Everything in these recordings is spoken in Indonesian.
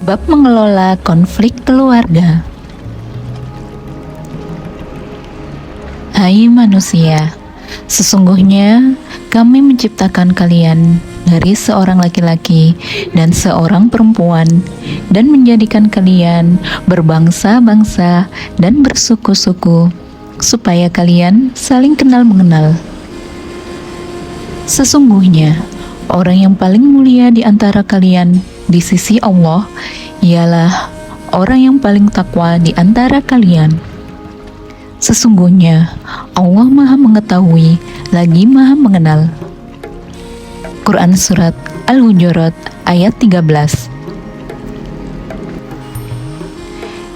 Bab mengelola konflik keluarga. Hai manusia, sesungguhnya kami menciptakan kalian dari seorang laki-laki dan seorang perempuan dan menjadikan kalian berbangsa-bangsa dan bersuku-suku supaya kalian saling kenal mengenal. Sesungguhnya orang yang paling mulia di antara kalian di sisi Allah ialah orang yang paling takwa di antara kalian. Sesungguhnya Allah Maha Mengetahui lagi Maha Mengenal. Quran Surat Al-Hujurat ayat 13.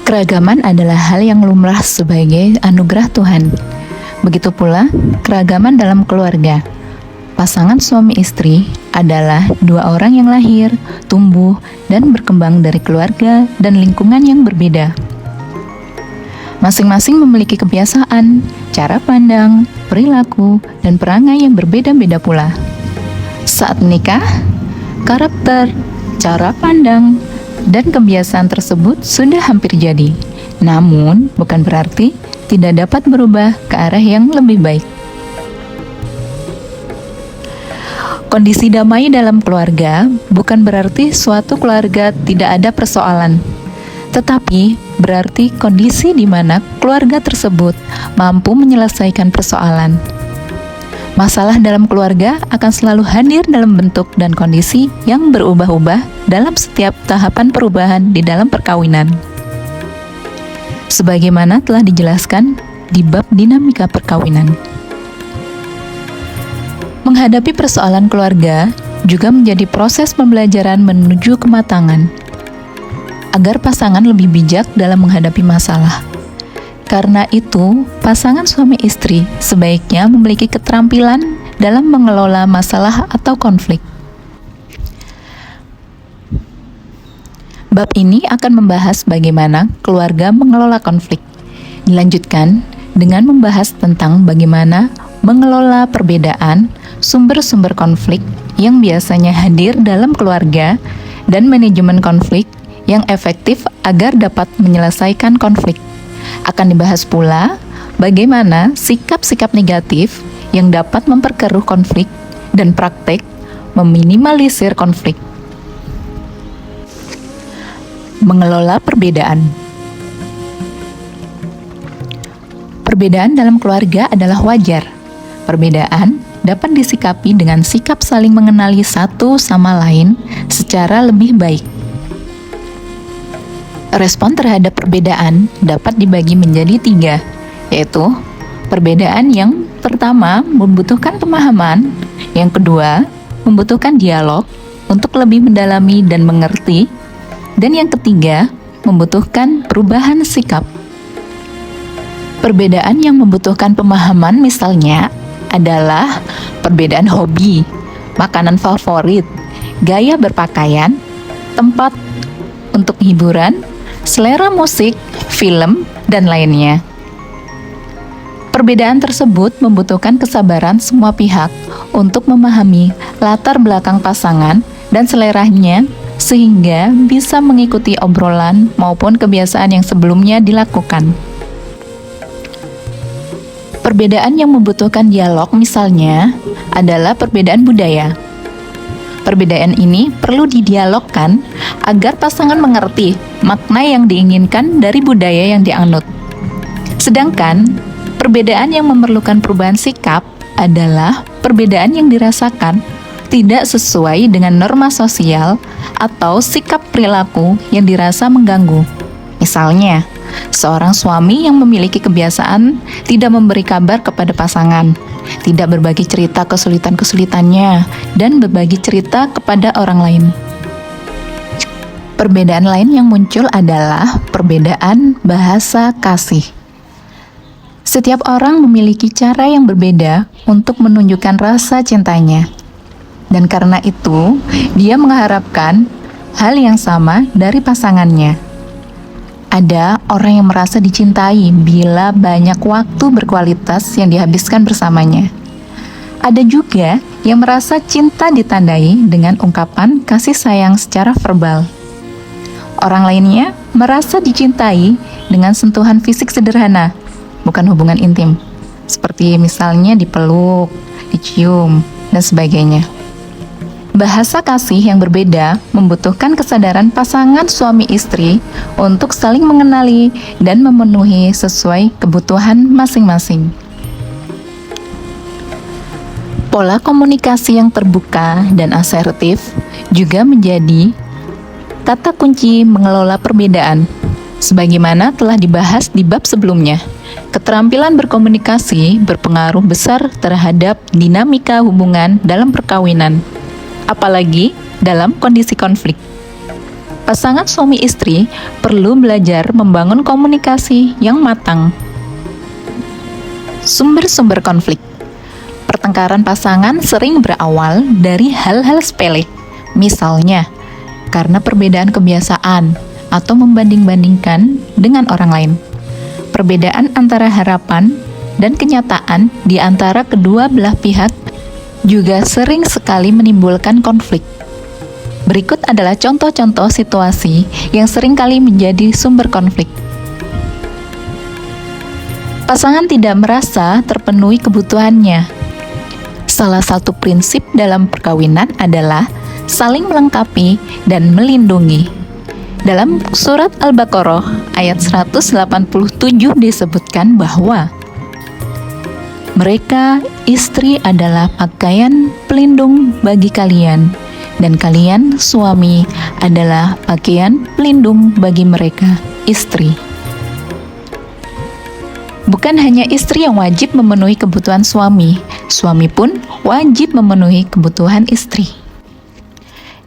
Keragaman adalah hal yang lumrah sebagai anugerah Tuhan. Begitu pula keragaman dalam keluarga. Pasangan suami istri adalah dua orang yang lahir, tumbuh, dan berkembang dari keluarga dan lingkungan yang berbeda. Masing-masing memiliki kebiasaan, cara pandang, perilaku, dan perangai yang berbeda-beda pula. Saat menikah, karakter, cara pandang, dan kebiasaan tersebut sudah hampir jadi. Namun, bukan berarti tidak dapat berubah ke arah yang lebih baik. Kondisi damai dalam keluarga bukan berarti suatu keluarga tidak ada persoalan, tetapi berarti kondisi di mana keluarga tersebut mampu menyelesaikan persoalan. Masalah dalam keluarga akan selalu hadir dalam bentuk dan kondisi yang berubah-ubah dalam setiap tahapan perubahan di dalam perkawinan. Sebagaimana telah dijelaskan di bab dinamika perkawinan. Menghadapi persoalan keluarga juga menjadi proses pembelajaran menuju kematangan, agar pasangan lebih bijak dalam menghadapi masalah. Karena itu, pasangan suami istri sebaiknya memiliki keterampilan dalam mengelola masalah atau konflik. Bab ini akan membahas bagaimana keluarga mengelola konflik. Dilanjutkan dengan membahas tentang bagaimana mengelola perbedaan, sumber-sumber konflik yang biasanya hadir dalam keluarga, dan manajemen konflik yang efektif agar dapat menyelesaikan konflik. Akan dibahas pula bagaimana sikap-sikap negatif yang dapat memperkeruh konflik dan praktek meminimalisir konflik. Mengelola perbedaan. Perbedaan dalam keluarga adalah wajar. Perbedaan dapat disikapi dengan sikap saling mengenali satu sama lain secara lebih baik. Respon terhadap perbedaan dapat dibagi menjadi 3, yaitu perbedaan yang pertama membutuhkan pemahaman, yang kedua membutuhkan dialog untuk lebih mendalami dan mengerti, dan yang ketiga membutuhkan perubahan sikap. Perbedaan yang membutuhkan pemahaman misalnya adalah perbedaan hobi, makanan favorit, gaya berpakaian, tempat untuk hiburan, selera musik, film, dan lainnya. Perbedaan tersebut membutuhkan kesabaran semua pihak untuk memahami latar belakang pasangan dan seleranya sehingga bisa mengikuti obrolan maupun kebiasaan yang sebelumnya dilakukan. Perbedaan yang membutuhkan dialog misalnya adalah perbedaan budaya. Perbedaan ini perlu didialogkan agar pasangan mengerti makna yang diinginkan dari budaya yang dianut. Sedangkan perbedaan yang memerlukan perubahan sikap adalah perbedaan yang dirasakan tidak sesuai dengan norma sosial atau sikap perilaku yang dirasa mengganggu. Misalnya, seorang suami yang memiliki kebiasaan tidak memberi kabar kepada pasangan, tidak berbagi cerita kesulitan-kesulitannya, dan berbagi cerita kepada orang lain. Perbedaan lain yang muncul adalah perbedaan bahasa kasih. Setiap orang memiliki cara yang berbeda untuk menunjukkan rasa cintanya. Dan karena itu, dia mengharapkan hal yang sama dari pasangannya. Ada orang yang merasa dicintai bila banyak waktu berkualitas yang dihabiskan bersamanya. Ada juga yang merasa cinta ditandai dengan ungkapan kasih sayang secara verbal. Orang lainnya merasa dicintai dengan sentuhan fisik sederhana, bukan hubungan intim, seperti misalnya dipeluk, dicium, dan sebagainya. Bahasa kasih yang berbeda membutuhkan kesadaran pasangan suami istri untuk saling mengenali dan memenuhi sesuai kebutuhan masing-masing. Pola komunikasi yang terbuka dan asertif juga menjadi kata kunci mengelola perbedaan. Sebagaimana telah dibahas di bab sebelumnya, keterampilan berkomunikasi berpengaruh besar terhadap dinamika hubungan dalam perkawinan, apalagi dalam kondisi konflik. Pasangan suami istri perlu belajar membangun komunikasi yang matang. Sumber-sumber konflik. Pertengkaran pasangan sering berawal dari hal-hal sepele, misalnya karena perbedaan kebiasaan atau membanding-bandingkan dengan orang lain. Perbedaan antara harapan dan kenyataan di antara kedua belah pihak juga sering sekali menimbulkan konflik. Berikut adalah contoh-contoh situasi yang sering kali menjadi sumber konflik. Pasangan tidak merasa terpenuhi kebutuhannya. Salah satu prinsip dalam perkawinan adalah saling melengkapi dan melindungi. Dalam surat Al-Baqarah ayat 187 disebutkan bahwa mereka, istri adalah pakaian pelindung bagi kalian, dan kalian, suami, adalah pakaian pelindung bagi mereka, istri. Bukan hanya istri yang wajib memenuhi kebutuhan suami, suami pun wajib memenuhi kebutuhan istri.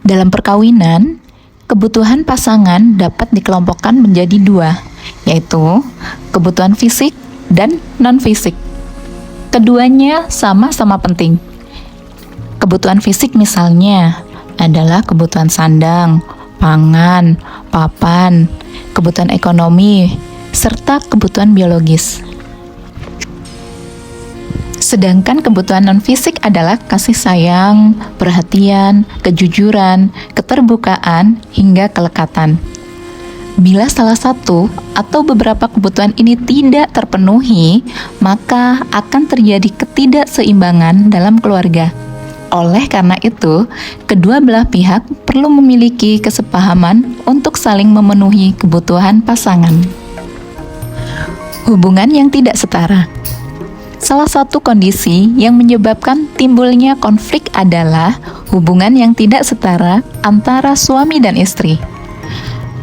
Dalam perkawinan, kebutuhan pasangan dapat dikelompokkan menjadi dua, yaitu kebutuhan fisik dan non-fisik. Keduanya sama-sama penting. Kebutuhan fisik misalnya adalah kebutuhan sandang, pangan, papan, kebutuhan ekonomi, serta kebutuhan biologis. Sedangkan kebutuhan non-fisik adalah kasih sayang, perhatian, kejujuran, keterbukaan, hingga kelekatan. Bila salah satu atau beberapa kebutuhan ini tidak terpenuhi, maka akan terjadi ketidakseimbangan dalam keluarga. Oleh karena itu, kedua belah pihak perlu memiliki kesepahaman untuk saling memenuhi kebutuhan pasangan. Hubungan yang tidak setara. Salah satu kondisi yang menyebabkan timbulnya konflik adalah hubungan yang tidak setara antara suami dan istri.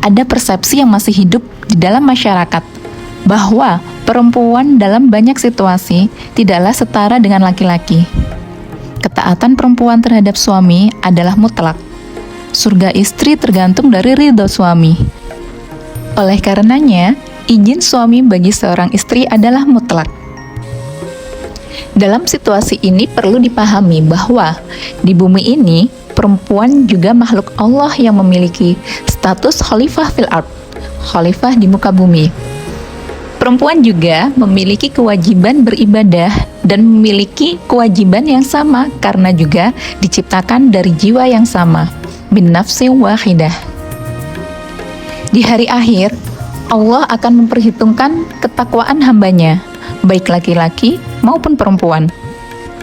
Ada persepsi yang masih hidup di dalam masyarakat bahwa perempuan dalam banyak situasi tidaklah setara dengan laki-laki. Ketaatan perempuan terhadap suami adalah mutlak. Surga istri tergantung dari ridho suami. Oleh karenanya, izin suami bagi seorang istri adalah mutlak. Dalam situasi ini perlu dipahami bahwa di bumi ini perempuan juga makhluk Allah yang memiliki status khalifah fil ard, khalifah di muka bumi. Perempuan juga memiliki kewajiban beribadah dan memiliki kewajiban yang sama karena juga diciptakan dari jiwa yang sama, bin nafsi wahidah. Di hari akhir, Allah akan memperhitungkan ketakwaan hambanya, baik laki-laki maupun perempuan.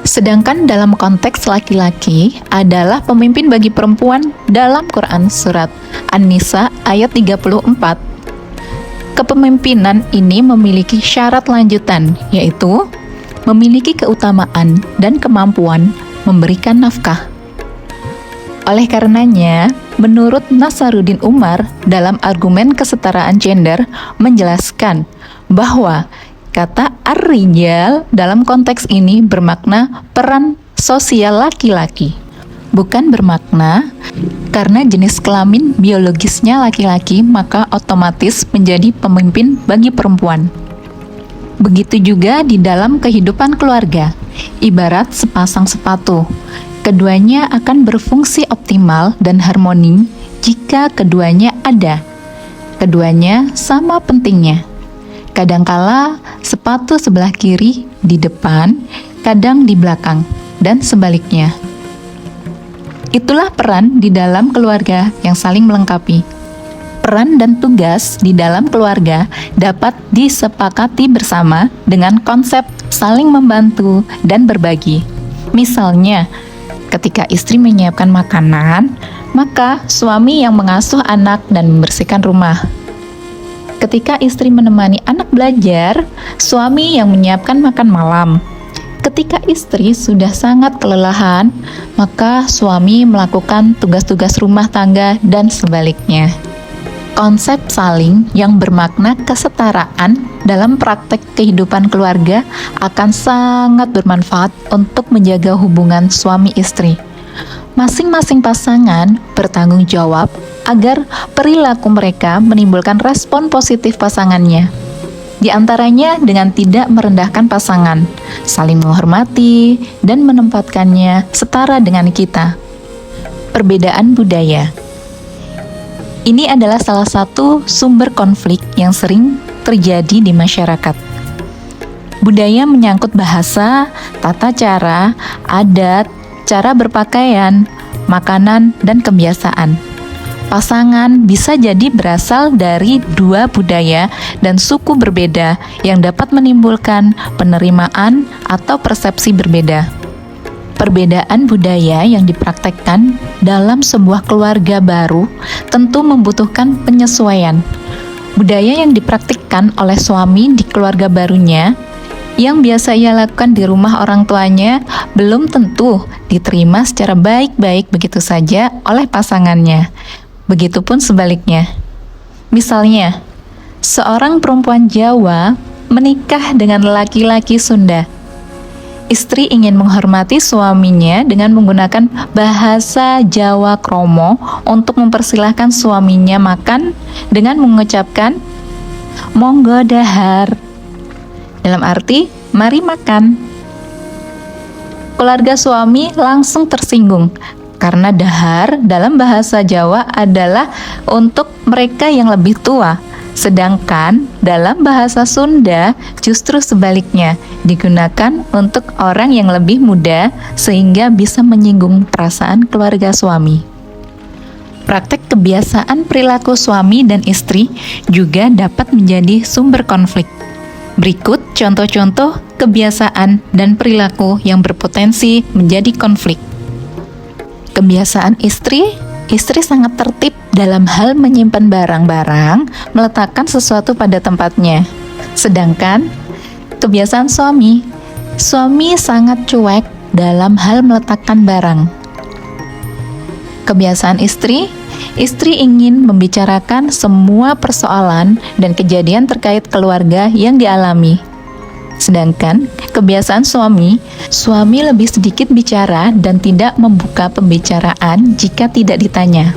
Sedangkan dalam konteks laki-laki adalah pemimpin bagi perempuan dalam Quran Surat An-Nisa ayat 34. Kepemimpinan ini memiliki syarat lanjutan, yaitu memiliki keutamaan dan kemampuan memberikan nafkah. Oleh karenanya, menurut Nasaruddin Umar dalam argumen kesetaraan gender menjelaskan bahwa kata ar-rijal dalam konteks ini bermakna peran sosial laki-laki, bukan bermakna karena jenis kelamin biologisnya laki-laki maka otomatis menjadi pemimpin bagi perempuan. Begitu juga di dalam kehidupan keluarga, ibarat sepasang sepatu, keduanya akan berfungsi optimal dan harmoni jika keduanya ada. Keduanya sama pentingnya. Kadangkala sepatu sebelah kiri di depan, kadang di belakang, dan sebaliknya. Itulah peran di dalam keluarga yang saling melengkapi. Peran dan tugas di dalam keluarga dapat disepakati bersama dengan konsep saling membantu dan berbagi. Misalnya, ketika istri menyiapkan makanan, maka suami yang mengasuh anak dan membersihkan rumah. Ketika istri menemani anak belajar, suami yang menyiapkan makan malam. Ketika istri sudah sangat kelelahan, maka suami melakukan tugas-tugas rumah tangga dan sebaliknya. Konsep saling yang bermakna kesetaraan dalam praktek kehidupan keluarga akan sangat bermanfaat untuk menjaga hubungan suami istri. Masing-masing pasangan bertanggung jawab agar perilaku mereka menimbulkan respon positif pasangannya. Di antaranya dengan tidak merendahkan pasangan, saling menghormati, dan menempatkannya setara dengan kita. Perbedaan budaya. Ini adalah salah satu sumber konflik yang sering terjadi di masyarakat. Budaya menyangkut bahasa, tata cara, adat, cara berpakaian, makanan, dan kebiasaan. Pasangan bisa jadi berasal dari dua budaya dan suku berbeda yang dapat menimbulkan penerimaan atau persepsi berbeda. Perbedaan budaya yang dipraktekkan dalam sebuah keluarga baru tentu membutuhkan penyesuaian. Budaya yang dipraktikkan oleh suami di keluarga barunya yang biasa ia lakukan di rumah orang tuanya belum tentu diterima secara baik-baik begitu saja oleh pasangannya. Begitupun sebaliknya. Misalnya, seorang perempuan Jawa menikah dengan laki-laki Sunda. Istri ingin menghormati suaminya dengan menggunakan bahasa Jawa kromo untuk mempersilahkan suaminya makan dengan mengucapkan "Monggo dahar", dalam arti "mari makan". Keluarga suami langsung tersinggung karena dahar dalam bahasa Jawa adalah untuk mereka yang lebih tua. Sedangkan dalam bahasa Sunda justru sebaliknya, digunakan untuk orang yang lebih muda sehingga bisa menyinggung perasaan keluarga suami. Praktek kebiasaan perilaku suami dan istri juga dapat menjadi sumber konflik. Berikut contoh-contoh kebiasaan dan perilaku yang berpotensi menjadi konflik. Kebiasaan istri sangat tertib dalam hal menyimpan barang-barang, meletakkan sesuatu pada tempatnya. Sedangkan kebiasaan suami sangat cuek dalam hal meletakkan barang. Kebiasaan istri ingin membicarakan semua persoalan dan kejadian terkait keluarga yang dialami. Sedangkan kebiasaan suami lebih sedikit bicara dan tidak membuka pembicaraan jika tidak ditanya.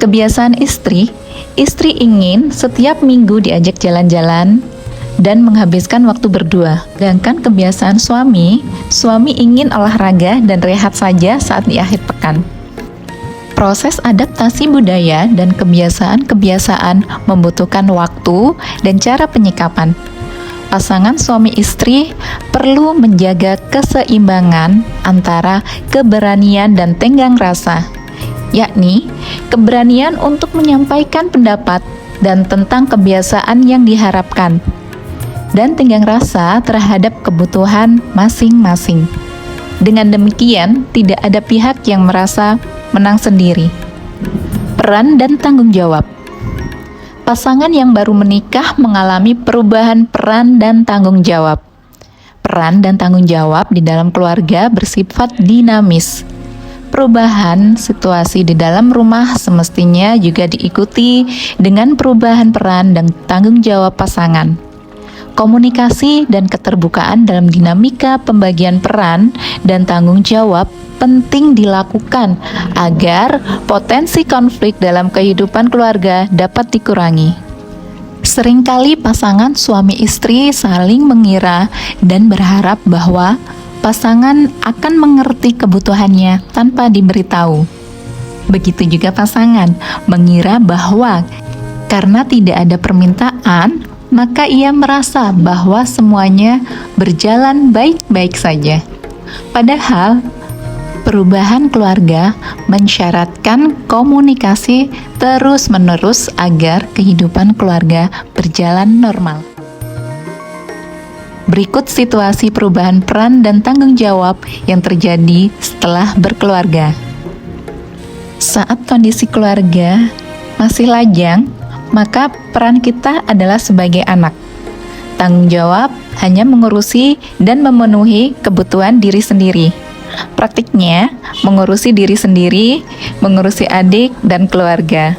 Kebiasaan istri ingin setiap minggu diajak jalan-jalan dan menghabiskan waktu berdua. Sedangkan kebiasaan suami ingin olahraga dan rehat saja saat di akhir pekan. Proses adaptasi budaya dan kebiasaan-kebiasaan membutuhkan waktu dan cara penyikapan. Pasangan suami istri perlu menjaga keseimbangan antara keberanian dan tenggang rasa, yakni keberanian untuk menyampaikan pendapat dan tentang kebiasaan yang diharapkan, dan tenggang rasa terhadap kebutuhan masing-masing. Dengan demikian, tidak ada pihak yang merasa menang sendiri. Peran dan tanggung jawab. Pasangan yang baru menikah mengalami perubahan peran dan tanggung jawab. Peran dan tanggung jawab di dalam keluarga bersifat dinamis. Perubahan situasi di dalam rumah semestinya juga diikuti dengan perubahan peran dan tanggung jawab pasangan. Komunikasi dan keterbukaan dalam dinamika pembagian peran dan tanggung jawab penting dilakukan agar potensi konflik dalam kehidupan keluarga dapat dikurangi. Seringkali pasangan suami istri saling mengira dan berharap bahwa pasangan akan mengerti kebutuhannya tanpa diberitahu. Begitu juga pasangan mengira bahwa karena tidak ada permintaan, maka ia merasa bahwa semuanya berjalan baik-baik saja. Padahal Perubahan keluarga mensyaratkan komunikasi terus-menerus agar kehidupan keluarga berjalan normal. Berikut situasi perubahan peran dan tanggung jawab yang terjadi setelah berkeluarga. Saat kondisi keluarga masih lajang, maka peran kita adalah sebagai anak. Tanggung jawab hanya mengurusi dan memenuhi kebutuhan diri sendiri. Praktiknya, mengurusi diri sendiri, mengurusi adik dan keluarga.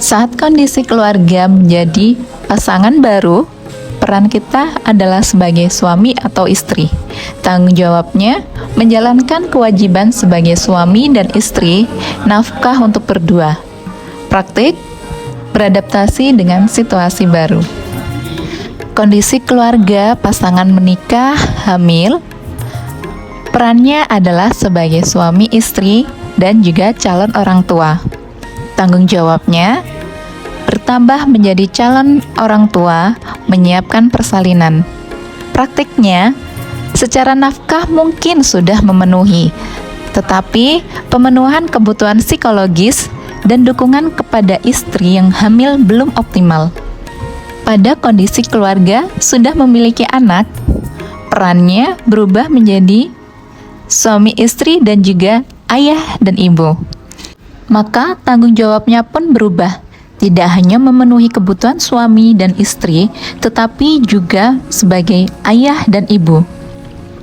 Saat kondisi keluarga menjadi pasangan baru, peran kita adalah sebagai suami atau istri. Tanggung jawabnya menjalankan kewajiban sebagai suami dan istri, nafkah untuk berdua. Praktik, beradaptasi dengan situasi baru. Kondisi keluarga pasangan menikah, hamil, perannya adalah sebagai suami istri dan juga calon orang tua. Tanggung jawabnya bertambah menjadi calon orang tua, menyiapkan persalinan. Praktiknya, secara nafkah mungkin sudah memenuhi, tetapi pemenuhan kebutuhan psikologis dan dukungan kepada istri yang hamil belum optimal. Pada kondisi keluarga sudah memiliki anak, perannya berubah menjadi suami istri dan juga ayah dan ibu. Maka tanggung jawabnya pun berubah, tidak hanya memenuhi kebutuhan suami dan istri, tetapi juga sebagai ayah dan ibu.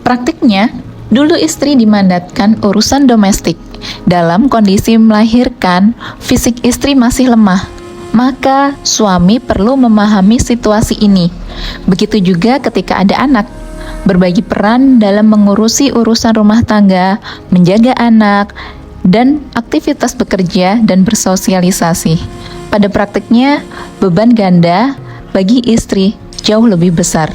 Praktiknya, dulu istri dimandatkan urusan domestik. Dalam kondisi melahirkan, fisik istri masih lemah, maka suami perlu memahami situasi ini. Begitu juga ketika ada anak, berbagi peran dalam mengurusi urusan rumah tangga, menjaga anak, dan aktivitas bekerja dan bersosialisasi. Pada praktiknya, beban ganda bagi istri jauh lebih besar.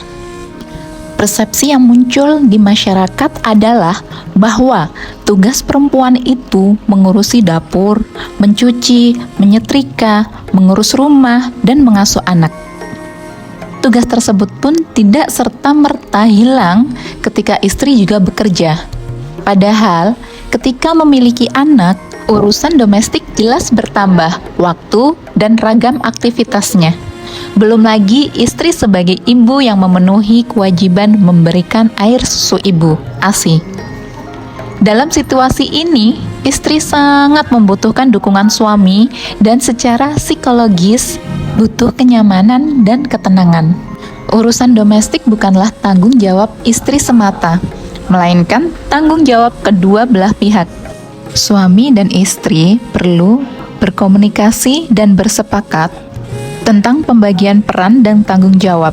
Persepsi yang muncul di masyarakat adalah bahwa tugas perempuan itu mengurusi dapur, mencuci, menyetrika, mengurus rumah, dan mengasuh anak. Tugas tersebut pun tidak serta-merta hilang ketika istri juga bekerja. Padahal, ketika memiliki anak, urusan domestik jelas bertambah waktu dan ragam aktivitasnya. Belum lagi istri sebagai ibu yang memenuhi kewajiban memberikan air susu ibu, ASI. Dalam situasi ini, istri sangat membutuhkan dukungan suami dan secara psikologis butuh kenyamanan dan ketenangan. Urusan domestik bukanlah tanggung jawab istri semata, melainkan tanggung jawab kedua belah pihak. Suami dan istri perlu berkomunikasi dan bersepakat tentang pembagian peran dan tanggung jawab.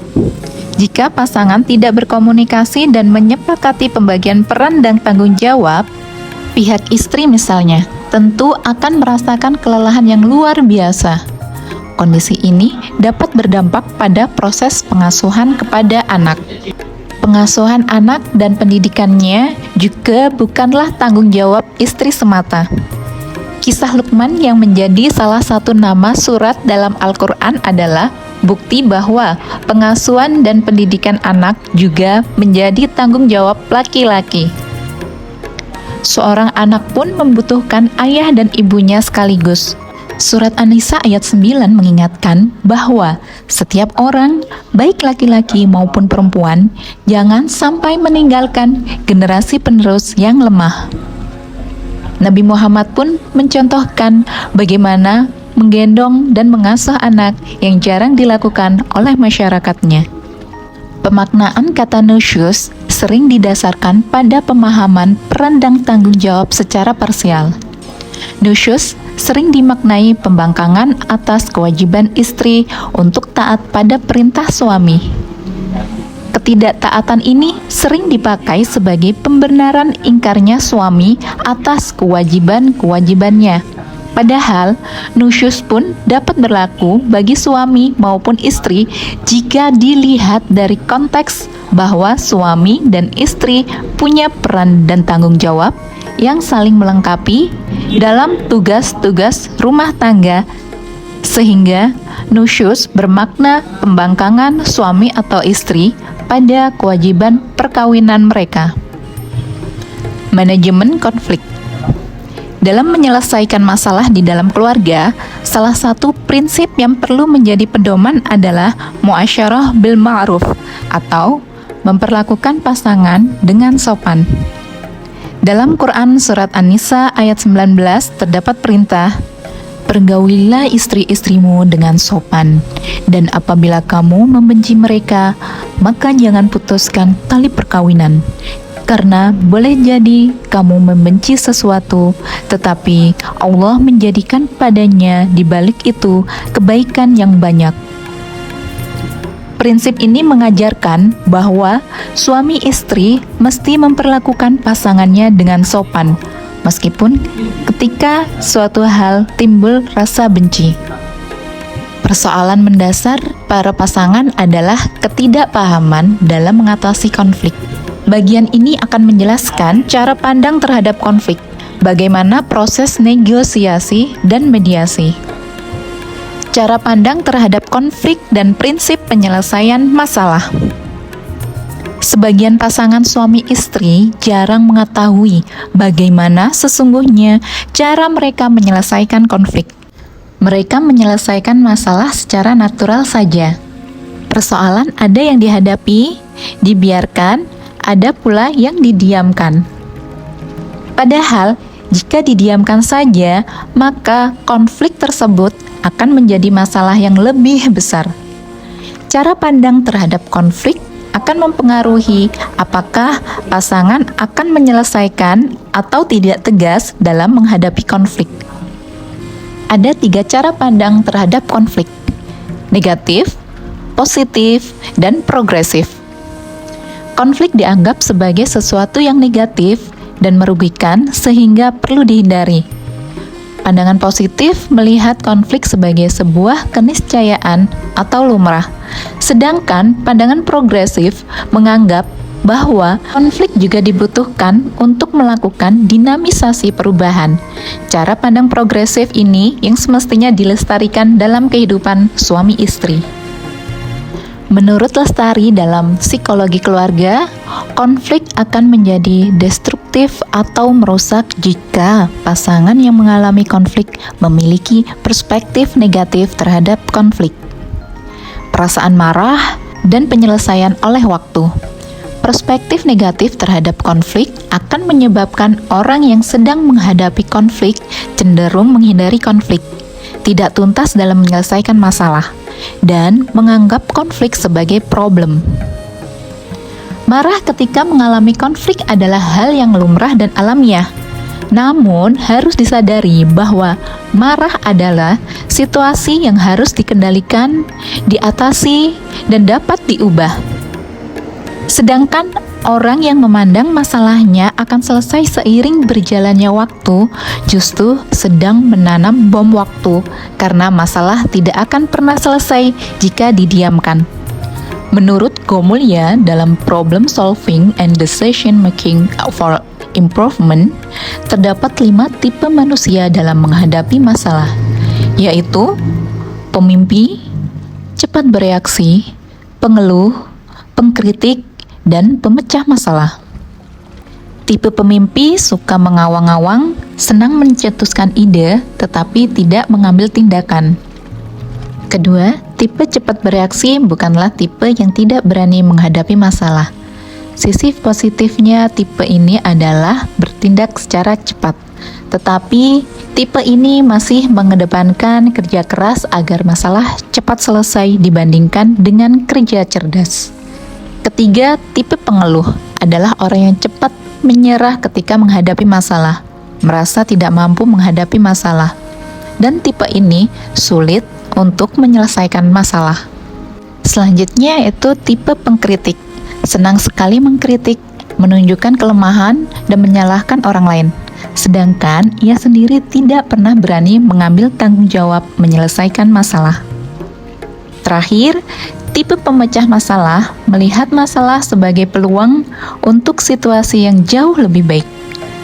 Jika pasangan tidak berkomunikasi dan menyepakati pembagian peran dan tanggung jawab, pihak istri misalnya tentu akan merasakan kelelahan yang luar biasa. Kondisi ini dapat berdampak pada proses pengasuhan kepada anak. Pengasuhan anak dan pendidikannya juga bukanlah tanggung jawab istri semata. Kisah Luqman yang menjadi salah satu nama surat dalam Al-Quran adalah bukti bahwa pengasuhan dan pendidikan anak juga menjadi tanggung jawab laki-laki. Seorang anak pun membutuhkan ayah dan ibunya sekaligus. Surat An-Nisa ayat 9 mengingatkan bahwa setiap orang, baik laki-laki maupun perempuan, jangan sampai meninggalkan generasi penerus yang lemah. Nabi Muhammad pun mencontohkan bagaimana menggendong dan mengasuh anak yang jarang dilakukan oleh masyarakatnya. Pemaknaan kata nusyus sering didasarkan pada pemahaman peran dan tanggung jawab secara parsial. Nusyus sering dimaknai pembangkangan atas kewajiban istri untuk taat pada perintah suami. Ketidaktaatan ini sering dipakai sebagai pembenaran ingkarnya suami atas kewajiban-kewajibannya. Padahal, nusyus pun dapat berlaku bagi suami maupun istri jika dilihat dari konteks bahwa suami dan istri punya peran dan tanggung jawab yang saling melengkapi dalam tugas-tugas rumah tangga, sehingga nusyus bermakna pembangkangan suami atau istri pada kewajiban perkawinan mereka. Manajemen konflik. Dalam menyelesaikan masalah di dalam keluarga, salah satu prinsip yang perlu menjadi pedoman adalah muasyarah bil ma'ruf atau memperlakukan pasangan dengan sopan. Dalam Quran surat An-Nisa ayat 19 terdapat perintah, "Pergaulilah istri-istrimu dengan sopan, dan apabila kamu membenci mereka, maka jangan putuskan tali perkawinan. Karena boleh jadi kamu membenci sesuatu, tetapi Allah menjadikan padanya di balik itu kebaikan yang banyak." Prinsip ini mengajarkan bahwa suami istri mesti memperlakukan pasangannya dengan sopan, meskipun ketika suatu hal timbul rasa benci. Persoalan mendasar para pasangan adalah ketidakpahaman dalam mengatasi konflik. Bagian ini akan menjelaskan cara pandang terhadap konflik, bagaimana proses negosiasi dan mediasi, cara pandang terhadap konflik dan prinsip penyelesaian masalah. Sebagian pasangan suami istri jarang mengetahui bagaimana sesungguhnya cara mereka menyelesaikan konflik. Mereka menyelesaikan masalah secara natural saja. Persoalan ada yang dihadapi, dibiarkan, ada pula yang didiamkan. Padahal, jika didiamkan saja, maka konflik tersebut akan menjadi masalah yang lebih besar. Cara pandang terhadap konflik akan mempengaruhi apakah pasangan akan menyelesaikan atau tidak tegas dalam menghadapi konflik. Ada 3 cara pandang terhadap konflik: negatif, positif, dan progresif. Konflik dianggap sebagai sesuatu yang negatif dan merugikan sehingga perlu dihindari. Pandangan positif melihat konflik sebagai sebuah keniscayaan atau lumrah, sedangkan pandangan progresif menganggap bahwa konflik juga dibutuhkan untuk melakukan dinamisasi perubahan. Cara pandang progresif ini yang semestinya dilestarikan dalam kehidupan suami istri. Menurut Lestari dalam psikologi keluarga, konflik akan menjadi destruktif atau merusak jika pasangan yang mengalami konflik memiliki perspektif negatif terhadap konflik, perasaan marah, dan penyelesaian oleh waktu. Perspektif negatif terhadap konflik akan menyebabkan orang yang sedang menghadapi konflik cenderung menghindari konflik, tidak tuntas dalam menyelesaikan masalah, dan menganggap konflik sebagai problem. Marah ketika mengalami konflik adalah hal yang lumrah dan alamiah. Namun, harus disadari bahwa marah adalah situasi yang harus dikendalikan, diatasi, dan dapat diubah. Sedangkan orang yang memandang masalahnya akan selesai seiring berjalannya waktu justru sedang menanam bom waktu, karena masalah tidak akan pernah selesai jika didiamkan. Menurut Gomulya dalam Problem Solving and Decision Making for Improvement, terdapat 5 tipe manusia dalam menghadapi masalah, yaitu pemimpi, cepat bereaksi, pengeluh, pengkritik, dan pemecah masalah. Tipe pemimpi suka mengawang-awang, senang mencetuskan ide, tetapi tidak mengambil tindakan. Kedua, tipe cepat bereaksi bukanlah tipe yang tidak berani menghadapi masalah. Sisi positifnya tipe ini adalah bertindak secara cepat, tetapi tipe ini masih mengedepankan kerja keras agar masalah cepat selesai dibandingkan dengan kerja cerdas. Ketiga, tipe pengeluh adalah orang yang cepat menyerah ketika menghadapi masalah, merasa tidak mampu menghadapi masalah, dan tipe ini sulit untuk menyelesaikan masalah. Selanjutnya yaitu tipe pengkritik, senang sekali mengkritik, menunjukkan kelemahan, dan menyalahkan orang lain, sedangkan ia sendiri tidak pernah berani mengambil tanggung jawab menyelesaikan masalah. Terakhir, tipe pemecah masalah melihat masalah sebagai peluang untuk situasi yang jauh lebih baik.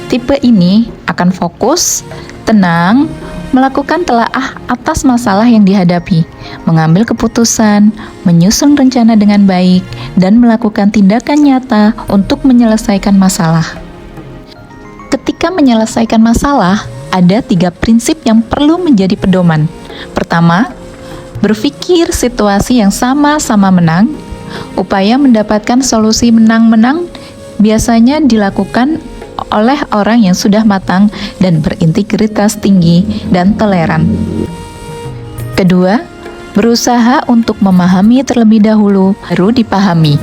Tipe ini akan fokus, tenang, melakukan telaah atas masalah yang dihadapi, mengambil keputusan, menyusun rencana dengan baik, dan melakukan tindakan nyata untuk menyelesaikan masalah. Ketika menyelesaikan masalah, ada 3 prinsip yang perlu menjadi pedoman. Pertama, berpikir situasi yang sama-sama menang. Upaya mendapatkan solusi menang-menang biasanya dilakukan oleh orang yang sudah matang dan berintegritas tinggi dan toleran. Kedua, berusaha untuk memahami terlebih dahulu, baru dipahami.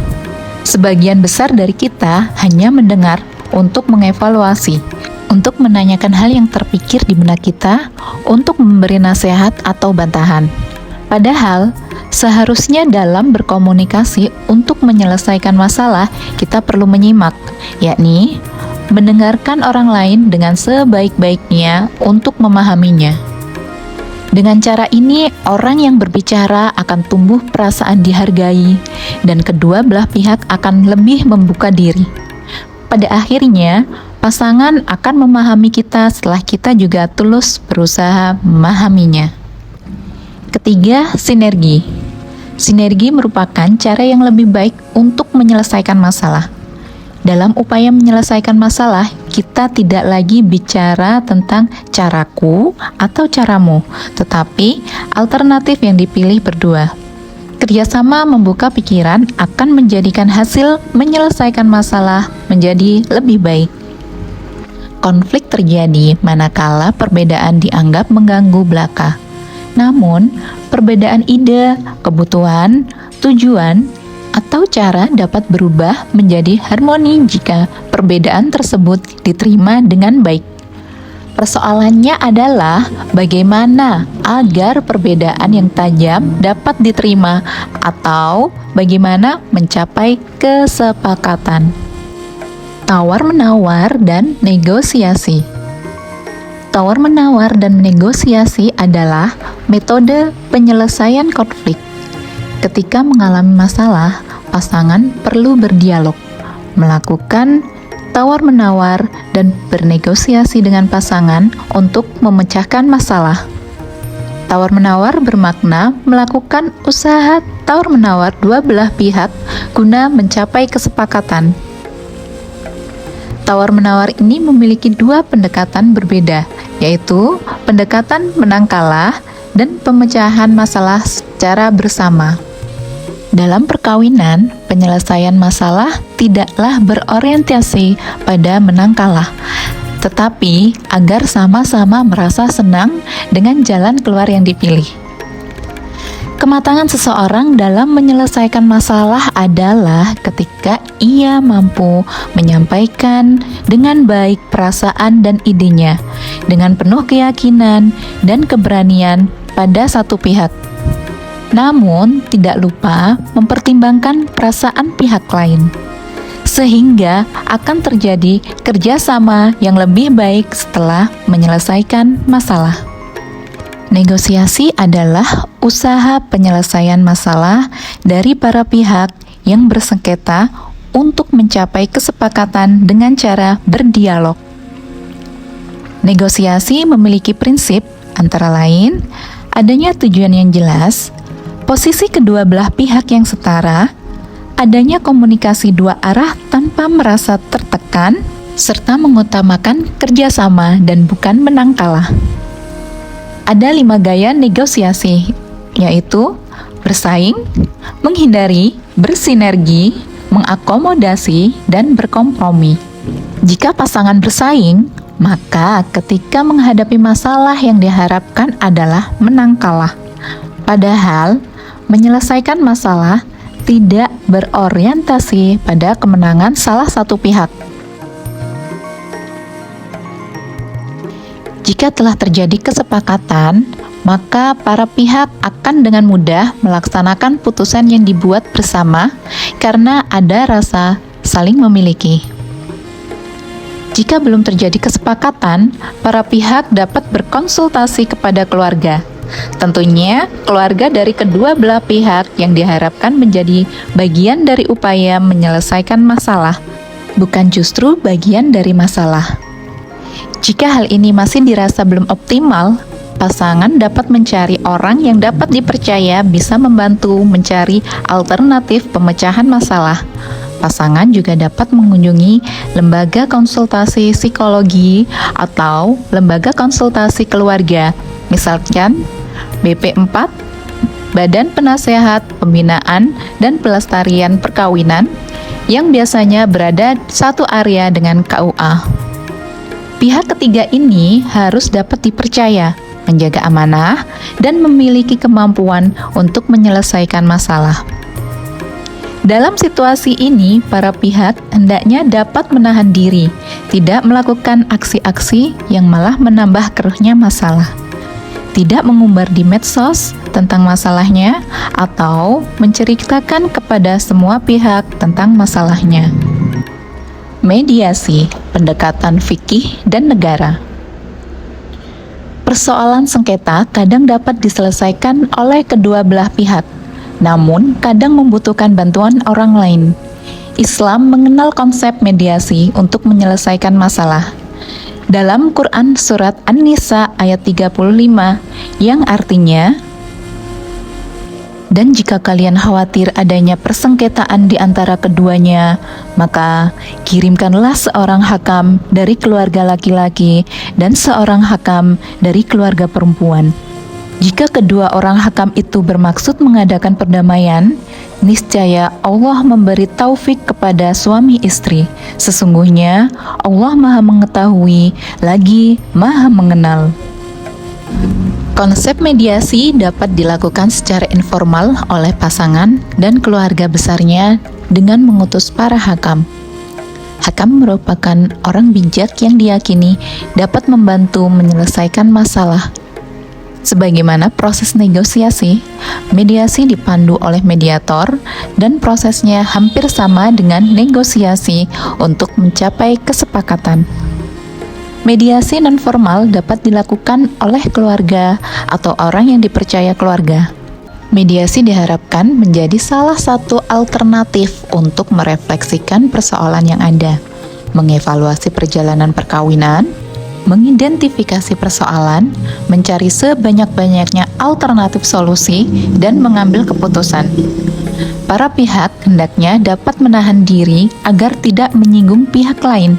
Sebagian besar dari kita hanya mendengar untuk mengevaluasi, untuk menanyakan hal yang terpikir di benak kita, untuk memberi nasihat atau bantahan. Padahal, seharusnya dalam berkomunikasi untuk menyelesaikan masalah, kita perlu menyimak, yakni mendengarkan orang lain dengan sebaik-baiknya untuk memahaminya. Dengan cara ini, orang yang berbicara akan tumbuh perasaan dihargai, dan kedua belah pihak akan lebih membuka diri. Pada akhirnya, pasangan akan memahami kita setelah kita juga tulus berusaha memahaminya. Ketiga, sinergi. Sinergi merupakan cara yang lebih baik untuk menyelesaikan masalah. Dalam upaya menyelesaikan masalah, kita tidak lagi bicara tentang caraku atau caramu, tetapi alternatif yang dipilih berdua. Kerjasama membuka pikiran akan menjadikan hasil menyelesaikan masalah menjadi lebih baik. Konflik terjadi manakala perbedaan dianggap mengganggu belaka. Namun, perbedaan ide, kebutuhan, tujuan, atau cara dapat berubah menjadi harmoni jika perbedaan tersebut diterima dengan baik. Persoalannya adalah bagaimana agar perbedaan yang tajam dapat diterima atau bagaimana mencapai kesepakatan. Tawar-menawar dan negosiasi. Tawar-menawar dan negosiasi adalah metode penyelesaian konflik. Ketika mengalami masalah, pasangan perlu berdialog, melakukan tawar-menawar, dan bernegosiasi dengan pasangan untuk memecahkan masalah. Tawar-menawar bermakna melakukan usaha tawar-menawar dua belah pihak guna mencapai kesepakatan. Tawar-menawar ini memiliki 2 pendekatan berbeda, yaitu pendekatan menang kalah dan pemecahan masalah secara bersama. Dalam perkawinan, penyelesaian masalah tidaklah berorientasi pada menang kalah, tetapi agar sama-sama merasa senang dengan jalan keluar yang dipilih. Kematangan seseorang dalam menyelesaikan masalah adalah ketika ia mampu menyampaikan dengan baik perasaan dan idenya, dengan penuh keyakinan dan keberanian pada satu pihak. Namun, tidak lupa mempertimbangkan perasaan pihak lain, sehingga akan terjadi kerjasama yang lebih baik setelah menyelesaikan masalah. Negosiasi adalah usaha penyelesaian masalah dari para pihak yang bersengketa untuk mencapai kesepakatan dengan cara berdialog. Negosiasi memiliki prinsip antara lain adanya tujuan yang jelas, posisi kedua belah pihak yang setara, adanya komunikasi 2 arah tanpa merasa tertekan, serta mengutamakan kerjasama dan bukan menang kalah. Ada 5 gaya negosiasi, yaitu bersaing, menghindari, bersinergi, mengakomodasi, dan berkompromi. Jika pasangan bersaing, maka ketika menghadapi masalah yang diharapkan adalah menang kalah. Padahal, menyelesaikan masalah tidak berorientasi pada kemenangan salah satu pihak. Jika telah terjadi kesepakatan, maka para pihak akan dengan mudah melaksanakan putusan yang dibuat bersama karena ada rasa saling memiliki. Jika belum terjadi kesepakatan, para pihak dapat berkonsultasi kepada keluarga. Tentunya, keluarga dari kedua belah pihak yang diharapkan menjadi bagian dari upaya menyelesaikan masalah, bukan justru bagian dari masalah. Jika hal ini masih dirasa belum optimal, pasangan dapat mencari orang yang dapat dipercaya bisa membantu mencari alternatif pemecahan masalah. Pasangan juga dapat mengunjungi lembaga konsultasi psikologi atau lembaga konsultasi keluarga, misalkan BP4, Badan Penasehat Pembinaan dan Pelestarian Perkawinan, yang biasanya berada satu area dengan KUA. Pihak ketiga ini harus dapat dipercaya, menjaga amanah, dan memiliki kemampuan untuk menyelesaikan masalah. Dalam situasi ini, para pihak hendaknya dapat menahan diri, tidak melakukan aksi-aksi yang malah menambah keruhnya masalah, tidak mengumbar di medsos tentang masalahnya, atau menceritakan kepada semua pihak tentang masalahnya. Mediasi, pendekatan fikih dan negara. Persoalan sengketa kadang dapat diselesaikan oleh kedua belah pihak, namun kadang membutuhkan bantuan orang lain. Islam mengenal konsep mediasi untuk menyelesaikan masalah. Dalam Quran surat An-Nisa ayat 35 yang artinya, "Dan jika kalian khawatir adanya persengketaan di antara keduanya, maka kirimkanlah seorang hakam dari keluarga laki-laki dan seorang hakam dari keluarga perempuan. Jika kedua orang hakam itu bermaksud mengadakan perdamaian, niscaya Allah memberi taufik kepada suami istri. Sesungguhnya Allah Maha Mengetahui lagi Maha Mengenal." Konsep mediasi dapat dilakukan secara informal oleh pasangan dan keluarga besarnya dengan mengutus para hakam. Hakam merupakan orang bijak yang diyakini dapat membantu menyelesaikan masalah. Sebagaimana proses negosiasi, mediasi dipandu oleh mediator dan prosesnya hampir sama dengan negosiasi untuk mencapai kesepakatan. Mediasi nonformal dapat dilakukan oleh keluarga atau orang yang dipercaya keluarga. Mediasi diharapkan menjadi salah satu alternatif untuk merefleksikan persoalan yang ada, mengevaluasi perjalanan perkawinan, mengidentifikasi persoalan, mencari sebanyak-banyaknya alternatif solusi, dan mengambil keputusan. Para pihak hendaknya dapat menahan diri agar tidak menyinggung pihak lain,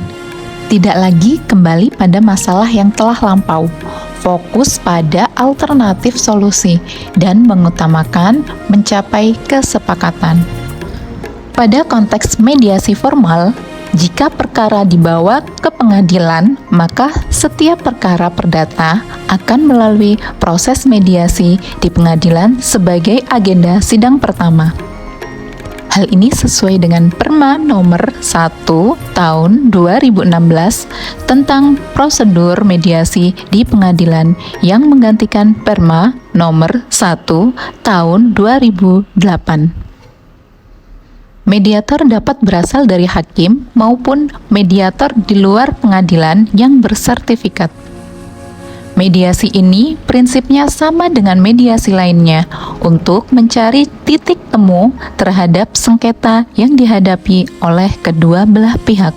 tidak lagi kembali pada masalah yang telah lampau, fokus pada alternatif solusi, dan mengutamakan mencapai kesepakatan. Pada konteks mediasi formal, jika perkara dibawa ke pengadilan, maka setiap perkara perdata akan melalui proses mediasi di pengadilan sebagai agenda sidang pertama. Hal ini sesuai dengan Perma nomor 1 tahun 2016 tentang prosedur mediasi di pengadilan yang menggantikan Perma nomor 1 tahun 2008. Mediator dapat berasal dari hakim maupun mediator di luar pengadilan yang bersertifikat. Mediasi ini prinsipnya sama dengan mediasi lainnya untuk mencari titik temu terhadap sengketa yang dihadapi oleh kedua belah pihak.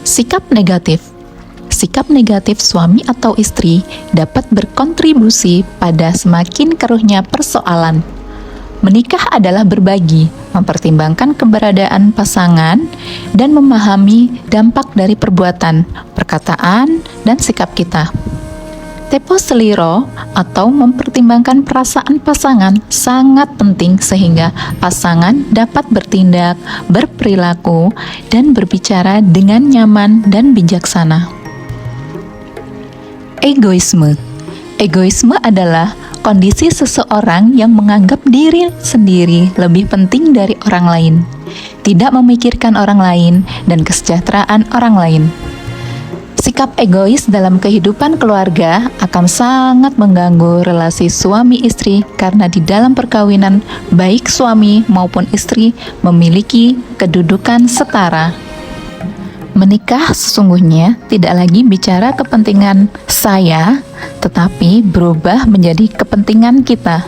Sikap negatif. Sikap negatif suami atau istri dapat berkontribusi pada semakin keruhnya persoalan. Menikah adalah berbagi, mempertimbangkan keberadaan pasangan, dan memahami dampak dari perbuatan, perkataan, dan sikap kita. Tempo seliro atau mempertimbangkan perasaan pasangan sangat penting sehingga pasangan dapat bertindak, berperilaku, dan berbicara dengan nyaman dan bijaksana. Egoisme. Egoisme adalah kondisi seseorang yang menganggap diri sendiri lebih penting dari orang lain, tidak memikirkan orang lain dan kesejahteraan orang lain. Sikap egois dalam kehidupan keluarga akan sangat mengganggu relasi suami istri karena di dalam perkawinan baik suami maupun istri memiliki kedudukan setara. Menikah sesungguhnya tidak lagi bicara kepentingan saya, tetapi berubah menjadi kepentingan kita.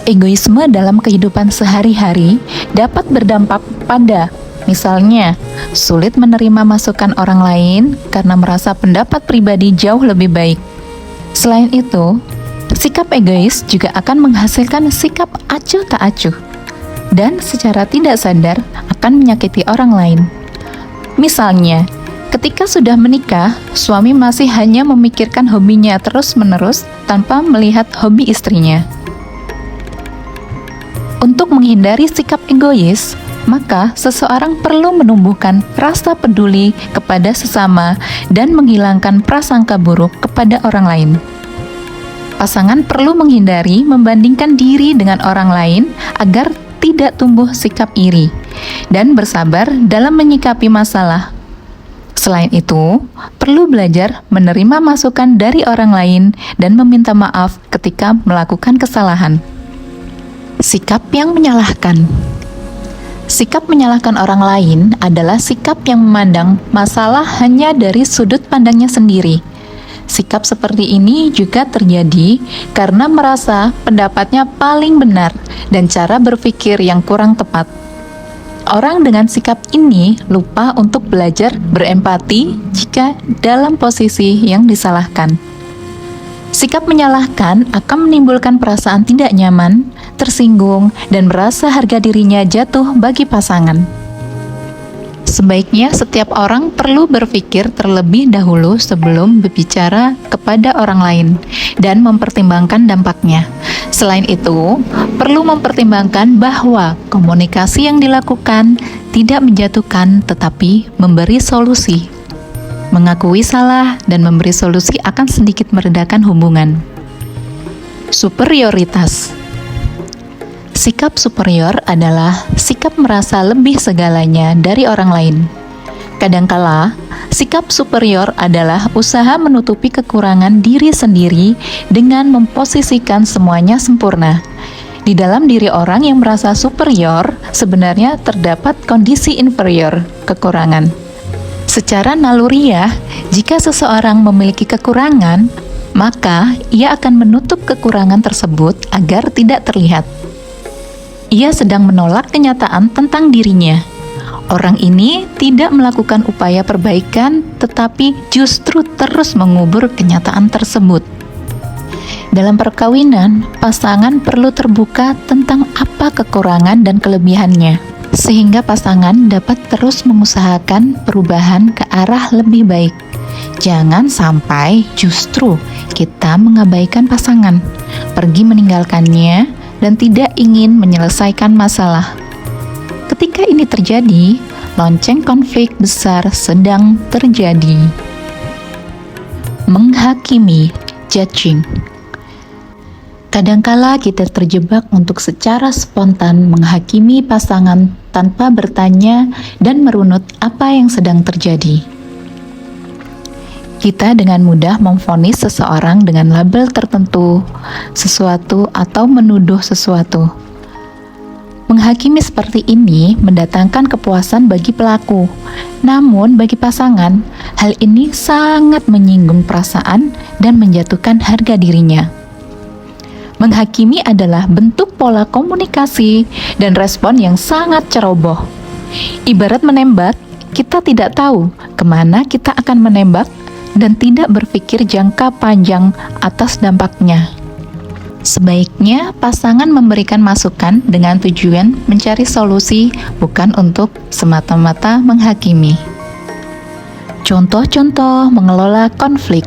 Egoisme dalam kehidupan sehari-hari dapat berdampak pada, misalnya, sulit menerima masukan orang lain karena merasa pendapat pribadi jauh lebih baik. Selain itu, sikap egois juga akan menghasilkan sikap acuh tak acuh, dan secara tidak sadar akan menyakiti orang lain. Misalnya, ketika sudah menikah, suami masih hanya memikirkan hobinya terus-menerus tanpa melihat hobi istrinya. Untuk menghindari sikap egois, maka seseorang perlu menumbuhkan rasa peduli kepada sesama dan menghilangkan prasangka buruk kepada orang lain. Pasangan perlu menghindari membandingkan diri dengan orang lain agar tidak tumbuh sikap iri dan bersabar dalam menyikapi masalah. Selain itu, perlu belajar menerima masukan dari orang lain dan meminta maaf ketika melakukan kesalahan. Sikap yang menyalahkan. Sikap menyalahkan orang lain adalah sikap yang memandang masalah hanya dari sudut pandangnya sendiri. Sikap seperti ini juga terjadi karena merasa pendapatnya paling benar dan cara berpikir yang kurang tepat. Orang dengan sikap ini lupa untuk belajar berempati jika dalam posisi yang disalahkan. Sikap menyalahkan akan menimbulkan perasaan tidak nyaman, tersinggung, dan merasa harga dirinya jatuh bagi pasangan. Sebaiknya setiap orang perlu berpikir terlebih dahulu sebelum berbicara kepada orang lain dan mempertimbangkan dampaknya. Selain itu, perlu mempertimbangkan bahwa komunikasi yang dilakukan tidak menjatuhkan tetapi memberi solusi. Mengakui salah dan memberi solusi akan sedikit meredakan hubungan. Superioritas. Sikap superior adalah sikap merasa lebih segalanya dari orang lain. Kadangkala, sikap superior adalah usaha menutupi kekurangan diri sendiri dengan memposisikan semuanya sempurna. Di dalam diri orang yang merasa superior, sebenarnya terdapat kondisi inferior, kekurangan. Secara naluriah, jika seseorang memiliki kekurangan, maka ia akan menutup kekurangan tersebut agar tidak terlihat. Ia sedang menolak kenyataan tentang dirinya. Orang ini tidak melakukan upaya perbaikan, tetapi justru terus mengubur kenyataan tersebut. Dalam perkawinan, pasangan perlu terbuka tentang apa kekurangan dan kelebihannya, sehingga pasangan dapat terus mengusahakan perubahan ke arah lebih baik. Jangan sampai justru kita mengabaikan pasangan, pergi meninggalkannya, dan tidak ingin menyelesaikan masalah. Ketika ini terjadi, lonceng konflik besar sedang terjadi. Menghakimi, judging. Kadangkala kita terjebak untuk secara spontan menghakimi pasangan tanpa bertanya dan merunut apa yang sedang terjadi. Kita dengan mudah memvonis seseorang dengan label tertentu, sesuatu, atau menuduh sesuatu. Menghakimi seperti ini mendatangkan kepuasan bagi pelaku, namun bagi pasangan, hal ini sangat menyinggung perasaan dan menjatuhkan harga dirinya. Menghakimi adalah bentuk pola komunikasi dan respon yang sangat ceroboh. Ibarat menembak, kita tidak tahu kemana kita akan menembak dan tidak berpikir jangka panjang atas dampaknya. Sebaiknya pasangan memberikan masukan dengan tujuan mencari solusi, bukan untuk semata-mata menghakimi. Contoh-contoh mengelola konflik.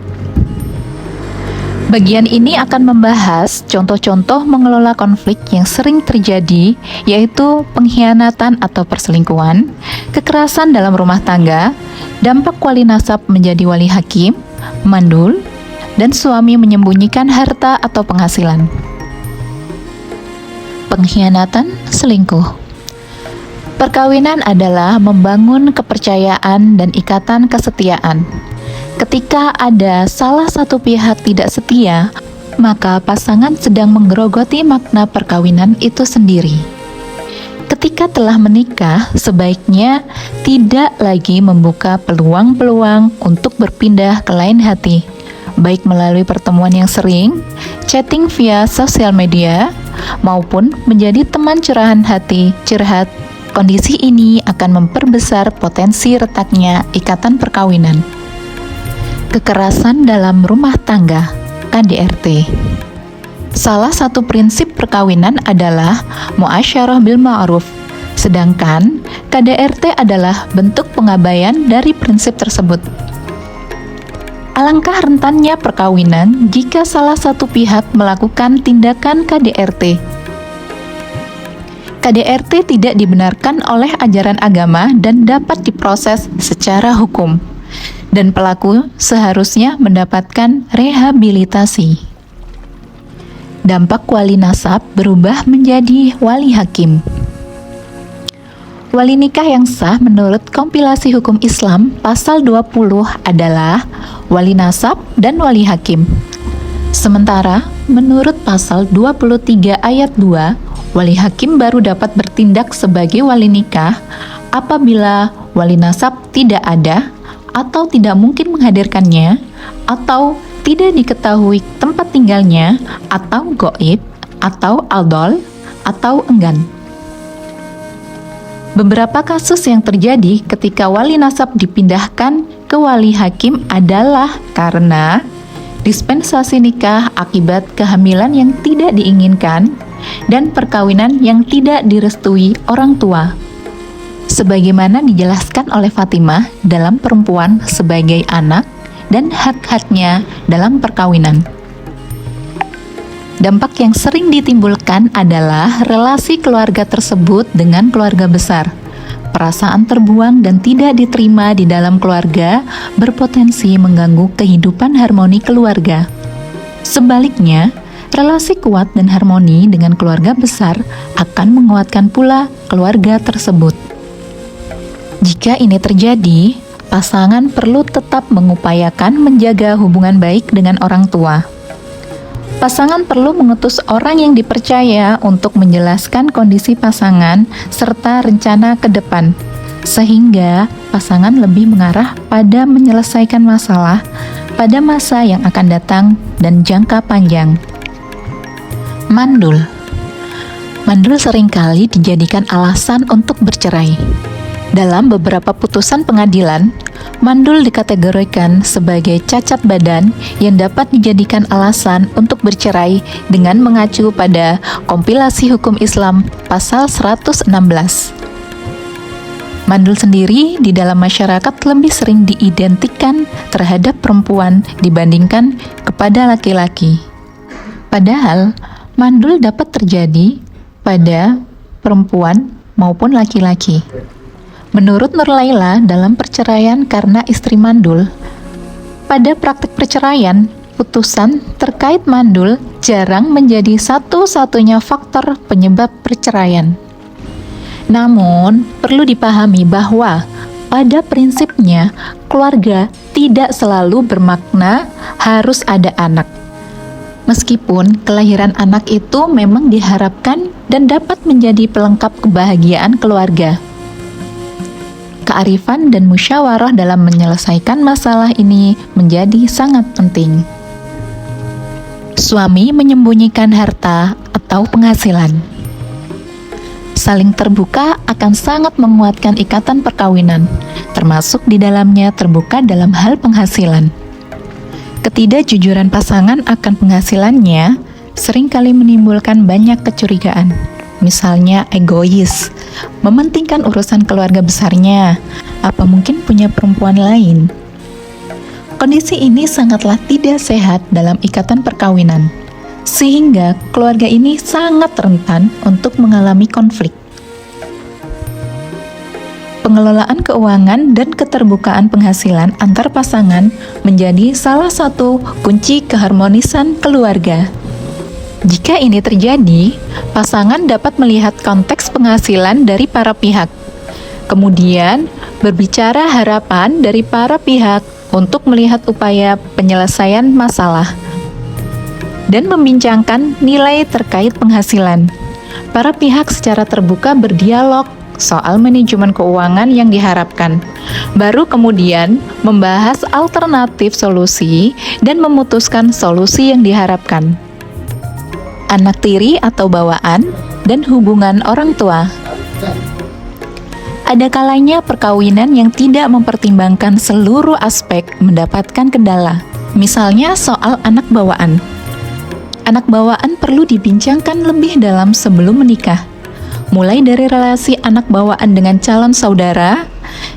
Bagian ini akan membahas contoh-contoh mengelola konflik yang sering terjadi, yaitu pengkhianatan atau perselingkuhan, kekerasan dalam rumah tangga, dampak wali nasab menjadi wali hakim, mandul, dan suami menyembunyikan harta atau penghasilan. Pengkhianatan, selingkuh. Perkawinan adalah membangun kepercayaan dan ikatan kesetiaan. Ketika ada salah satu pihak tidak setia, maka pasangan sedang menggerogoti makna perkawinan itu sendiri. Ketika telah menikah, sebaiknya tidak lagi membuka peluang-peluang untuk berpindah ke lain hati, baik melalui pertemuan yang sering, chatting via sosial media, maupun menjadi teman curahan hati curhat. Kondisi ini akan memperbesar potensi retaknya ikatan perkawinan. Kekerasan dalam rumah tangga, KDRT. Salah satu prinsip perkawinan adalah muasyarah bil ma'ruf, Sedangkan KDRT adalah bentuk pengabaian dari prinsip tersebut. Alangkah rentannya perkawinan jika salah satu pihak melakukan tindakan KDRT. KDRT tidak dibenarkan oleh ajaran agama dan dapat diproses secara hukum, dan pelaku seharusnya mendapatkan rehabilitasi. Dampak wali nasab berubah menjadi wali hakim. Wali nikah yang sah menurut kompilasi hukum Islam pasal 20 adalah wali nasab dan wali hakim. Sementara menurut pasal 23 ayat 2, wali hakim baru dapat bertindak sebagai wali nikah apabila wali nasab tidak ada atau tidak mungkin menghadirkannya, atau tidak diketahui tempat tinggalnya, atau gaib, atau aldol, atau enggan. Beberapa kasus yang terjadi ketika wali nasab dipindahkan ke wali hakim adalah karena dispensasi nikah akibat kehamilan yang tidak diinginkan dan perkawinan yang tidak direstui orang tua. Sebagaimana dijelaskan oleh Fatimah dalam Perempuan sebagai Anak dan hak-haknya dalam perkawinan. Dampak yang sering ditimbulkan adalah relasi keluarga tersebut dengan keluarga besar. Perasaan terbuang dan tidak diterima di dalam keluarga berpotensi mengganggu kehidupan harmoni keluarga. Sebaliknya, relasi kuat dan harmoni dengan keluarga besar akan menguatkan pula keluarga tersebut. Jika ini terjadi, pasangan perlu tetap mengupayakan menjaga hubungan baik dengan orang tua. Pasangan perlu mengutus orang yang dipercaya untuk menjelaskan kondisi pasangan serta rencana ke depan, sehingga pasangan lebih mengarah pada menyelesaikan masalah pada masa yang akan datang dan jangka panjang. Mandul. Mandul seringkali dijadikan alasan untuk bercerai. Dalam beberapa putusan pengadilan, mandul dikategorikan sebagai cacat badan yang dapat dijadikan alasan untuk bercerai dengan mengacu pada kompilasi hukum Islam pasal 116. Mandul sendiri di dalam masyarakat lebih sering diidentikan terhadap perempuan dibandingkan kepada laki-laki. Padahal, mandul dapat terjadi pada perempuan maupun laki-laki. Menurut Nur Laila dalam perceraian karena istri mandul, pada praktik perceraian, putusan terkait mandul jarang menjadi satu-satunya faktor penyebab perceraian. Namun, perlu dipahami bahwa pada prinsipnya keluarga tidak selalu bermakna harus ada anak. Meskipun kelahiran anak itu memang diharapkan dan dapat menjadi pelengkap kebahagiaan keluarga. Kearifan dan musyawarah dalam menyelesaikan masalah ini menjadi sangat penting. Suami menyembunyikan harta atau penghasilan. Saling terbuka akan sangat menguatkan ikatan perkawinan, termasuk di dalamnya terbuka dalam hal penghasilan. Ketidakjujuran pasangan akan penghasilannya seringkali menimbulkan banyak kecurigaan. Misalnya egois, mementingkan urusan keluarga besarnya, apa mungkin punya perempuan lain. Kondisi ini sangatlah tidak sehat dalam ikatan perkawinan, sehingga keluarga ini sangat rentan untuk mengalami konflik. Pengelolaan keuangan dan keterbukaan penghasilan antar pasangan menjadi salah satu kunci keharmonisan keluarga. Jika ini terjadi, pasangan dapat melihat konteks penghasilan dari para pihak, kemudian berbicara harapan dari para pihak untuk melihat upaya penyelesaian masalah, dan membincangkan nilai terkait penghasilan. Para pihak secara terbuka berdialog soal manajemen keuangan yang diharapkan, baru kemudian membahas alternatif solusi dan memutuskan solusi yang diharapkan. Anak tiri atau bawaan, dan hubungan orang tua. Ada kalanya perkawinan yang tidak mempertimbangkan seluruh aspek mendapatkan kendala. Misalnya soal anak bawaan. Anak bawaan perlu dibincangkan lebih dalam sebelum menikah. mulai dari relasi anak bawaan dengan calon saudara,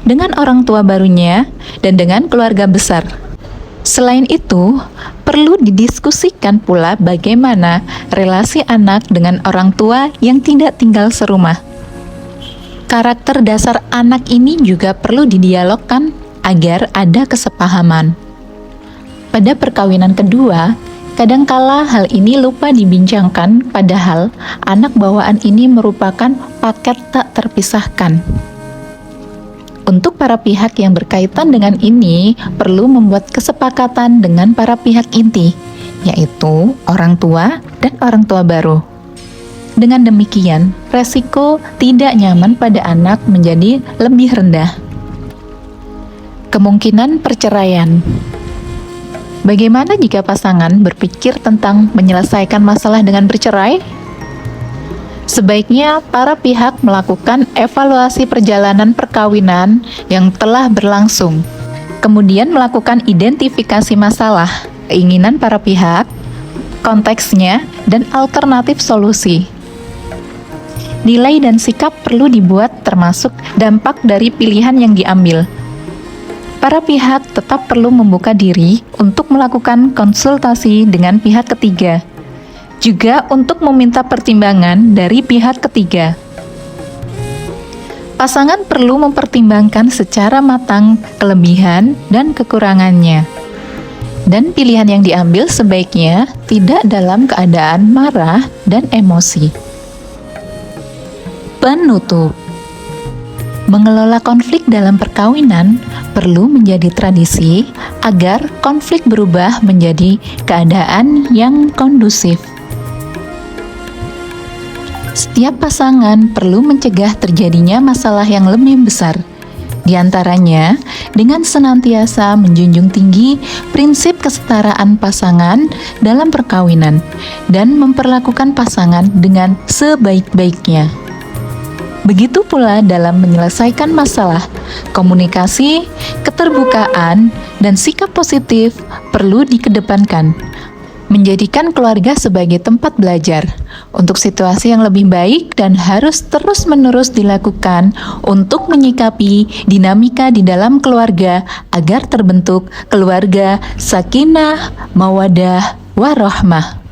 dengan orang tua barunya, dan dengan keluarga besar. Selain itu, perlu didiskusikan pula bagaimana relasi anak dengan orang tua yang tidak tinggal serumah. Karakter dasar anak ini juga perlu didialogkan agar ada kesepahaman. Pada perkawinan kedua, kadangkala hal ini lupa dibincangkan, padahal anak bawaan ini merupakan paket tak terpisahkan. Untuk para pihak yang berkaitan dengan ini, perlu membuat kesepakatan dengan para pihak inti, yaitu orang tua dan orang tua baru. Dengan demikian, resiko tidak nyaman pada anak menjadi lebih rendah. Kemungkinan perceraian. Bagaimana jika pasangan berpikir tentang menyelesaikan masalah dengan bercerai? Sebaiknya para pihak melakukan evaluasi perjalanan perkawinan yang telah berlangsung, kemudian melakukan identifikasi masalah, keinginan para pihak, konteksnya, dan alternatif solusi. Nilai dan sikap perlu dibuat termasuk dampak dari pilihan yang diambil. Para pihak tetap perlu membuka diri untuk melakukan konsultasi dengan pihak ketiga, juga untuk meminta pertimbangan dari pihak ketiga. Pasangan perlu mempertimbangkan secara matang kelebihan dan kekurangannya, dan pilihan yang diambil sebaiknya tidak dalam keadaan marah dan emosi. Penutup. Mengelola konflik dalam perkawinan perlu menjadi tradisi agar konflik berubah menjadi keadaan yang kondusif. Setiap pasangan perlu mencegah terjadinya masalah yang lebih besar, di antaranya dengan senantiasa menjunjung tinggi prinsip kesetaraan pasangan dalam perkawinan dan memperlakukan pasangan dengan sebaik-baiknya. Begitu pula dalam menyelesaikan masalah, komunikasi, keterbukaan, dan sikap positif perlu dikedepankan, menjadikan keluarga sebagai tempat belajar untuk situasi yang lebih baik dan harus terus-menerus dilakukan untuk menyikapi dinamika di dalam keluarga agar terbentuk keluarga sakinah, mawaddah, warahmah.